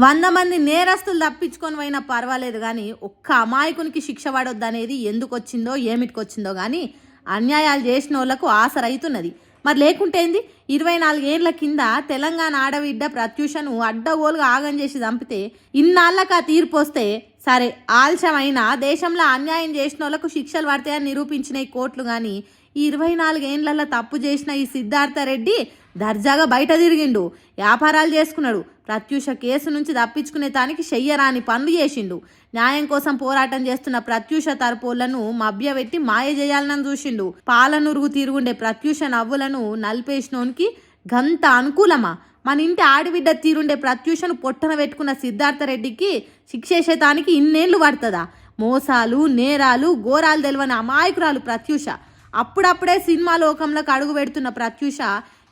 100 మంది నేరస్తులు తప్పించుకొని పోయినా పర్వాలేదు గానీ, ఒక్క అమాయకునికి శిక్ష పడొద్దనేది ఎందుకొచ్చిందో, ఏమిటికొచ్చిందో గానీ, అన్యాయాలు చేసినోళ్లకు ఆసరైతున్నది. మరి లేకుంటేంది? 24 ఏండ్ల కింద తెలంగాణ ఆడబిడ్డ ప్రత్యూషను అడ్డగోలుగా ఆగం చేసి చంపితే, ఇన్నాళ్లకు ఆ తీర్పొస్తే, సరే ఆలస్యమైనా దేశంలో అన్యాయం చేసినోళ్లకు శిక్షలు పడతాయని నిరూపించిన ఈ కోర్టులు గానీ, ఈ 24 ఏండ్లలో తప్పు చేసిన ఈ సిద్ధార్థ రెడ్డి దర్జాగా బయట తిరిగిండు, వ్యాపారాలు చేసుకున్నాడు. ప్రత్యూష కేసు నుంచి తప్పించుకునే తానికి చెయ్యరాని పనులు చేసిండు. న్యాయం కోసం పోరాటం చేస్తున్న ప్రత్యూష తరపోళ్లను మభ్యపెట్టి మాయ చేయాలని చూసిండు. పాలనురుగు తిరుగుండే ప్రత్యూష నవ్వులను నలిపేసినోనికి గంత అనుకూలమా? మన ఇంటి ఆడిబిడ్డ తీరుండే ప్రత్యూషను పొట్టన పెట్టుకున్న సిద్ధార్థ రెడ్డికి శిక్షేసేతానికి ఇన్నేళ్లు పడుతుందా? మోసాలు, నేరాలు, ఘోరాలు తెలియని అమాయకురాలు ప్రత్యూష. అప్పుడప్పుడే సినిమా లోకంలోకి అడుగు పెడుతున్న ప్రత్యూష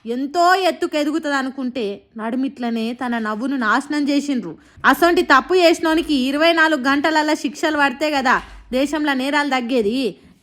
ఎంతో ఎత్తుకు ఎదుగుతుంది అనుకుంటే నడుమిట్లనే తన నవ్వును నాశనం చేసిండ్రు. అసొంటి తప్పు చేసినోనికి 24 గంటలల్లా శిక్షలు పడితే కదా దేశంలో నేరాలు తగ్గేది.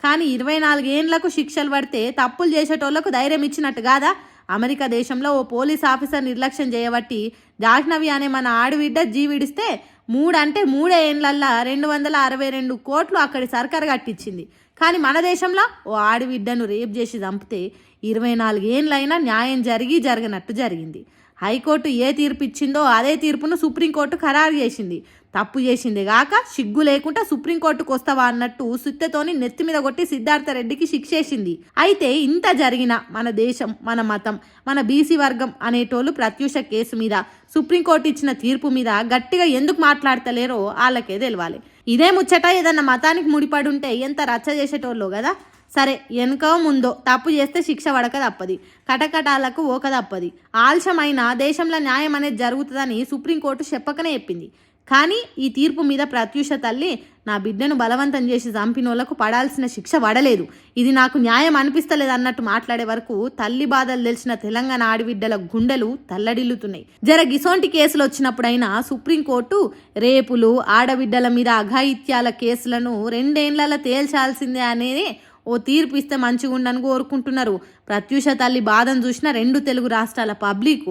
కానీ 24 ఏండ్లకు శిక్షలు పడితే తప్పులు చేసేటోళ్లకు ధైర్యం ఇచ్చినట్టు కాదా? అమెరికా దేశంలో ఓ పోలీస్ ఆఫీసర్ నిర్లక్ష్యం చేయబట్టి జాహ్నవి అనే మన ఆడబిడ్డ జీవిడిస్తే 3 ఏండ్లల్లా 262 కోట్లు అక్కడి సర్కారు కట్టించింది. కానీ మన దేశంలో ఓ ఆడబిడ్డను రేప్ చేసి చంపితే 24 ఏండ్లైనా న్యాయం జరగనట్టు జరిగింది. హైకోర్టు ఏ తీర్పు ఇచ్చిందో అదే తీర్పును సుప్రీంకోర్టు ఖరారు చేసింది. తప్పు చేసింది గాక సిగ్గు లేకుండా సుప్రీంకోర్టుకు వస్తావా అన్నట్టు సుత్తెతోని నెత్తి మీద కొట్టి సిద్ధార్థ రెడ్డికి శిక్షేసింది. అయితే ఇంత జరిగిన మన దేశం, మన మతం, మన బీసీ వర్గం అనేటోళ్ళు ప్రత్యూష కేసు మీద సుప్రీంకోర్టు ఇచ్చిన తీర్పు మీద గట్టిగా ఎందుకు మాట్లాడతలేరో వాళ్ళకే తెలవాలి. ఇదే ముచ్చట ఏదన్నా మతానికి ముడిపడి ఉంటే ఎంత రచ్చ చేసేటోళ్ళు కదా. సరే, వెనుక ముందో తప్పు చేస్తే శిక్ష పడక తప్పది, కటకటాలకు ఓక తప్పది. ఆలస్యమైన దేశంలో న్యాయం అనేది జరుగుతుందని సుప్రీంకోర్టు చెప్పకనే చెప్పింది. కానీ ఈ తీర్పు మీద ప్రత్యూష తల్లి నా బిడ్డను బలవంతం చేసి చంపినోళ్లకు పడాల్సిన శిక్ష పడలేదు, ఇది నాకు న్యాయం అనిపిస్తలేదు అన్నట్టు మాట్లాడే వరకు తల్లి బాధలు తెలిసిన తెలంగాణ ఆడబిడ్డల గుండెలు తల్లడిల్లుతున్నాయి. జర గిసోంటి కేసులు వచ్చినప్పుడైనా సుప్రీంకోర్టు రేపులు, ఆడబిడ్డల మీద అఘాయిత్యాల కేసులను 2 ఏండ్లలో తేల్చాల్సిందే అనేది ఓ తీర్పు ఇస్తే మంచిగుండని కోరుకుంటున్నారు. ప్రత్యూష తల్లి బాధను చూసిన 2 తెలుగు రాష్ట్రాల పబ్లిక్.